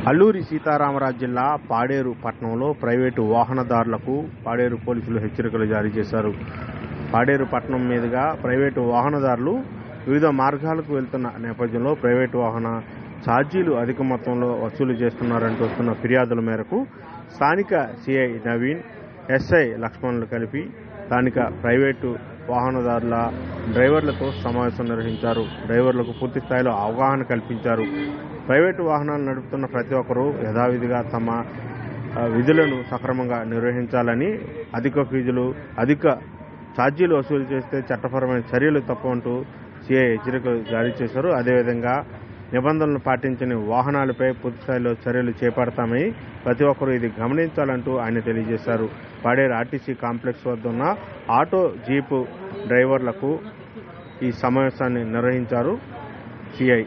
అల్లూరి సీతారామరాజు జిల్లా పాడేరు పట్టణంలో ప్రైవేటు వాహనదారులకు పాడేరు పోలీసులు హెచ్చరికలు జారీ చేశారు. పాడేరు పట్టణం మీదుగా ప్రైవేటు వాహనదారులు వివిధ మార్గాలకు వెళ్తున్న నేపథ్యంలో ప్రైవేటు వాహన ఛార్జీలు అధిక మొత్తంలో వసూలు చేస్తున్నారంటూ వస్తున్న ఫిర్యాదుల మేరకు స్థానిక సిఐ నవీన్, ఎస్ఐ లక్ష్మణులు కలిపి స్థానిక ప్రైవేటు వాహనదారుల డ్రైవర్లతో సమావేశం నిర్వహించారు. డ్రైవర్లకు పూర్తి స్థాయిలో అవగాహన కల్పించారు. ప్రైవేటు వాహనాలు నడుపుతున్న ప్రతి ఒక్కరూ యథావిధిగా తమ విధులను సక్రమంగా నిర్వహించాలని, అధిక ఛార్జీలు వసూలు చేస్తే చట్టపరమైన చర్యలు తప్పవంటూ సిఐ హెచ్చరికలు జారీ చేశారు. అదేవిధంగా నిబంధనలు పాటించని వాహనాలపై పూర్తి స్థాయిలో చర్యలు చేపడతామని ప్రతి ఒక్కరూ ఇది గమనించాలంటూ ఆయన తెలియజేశారు. పాడేరు ఆర్టీసీ కాంప్లెక్స్ వద్ద ఉన్న ఆటో, జీపు డ్రైవర్లకు ఈ సమావేశాన్ని నిర్వహించారు సిఐ.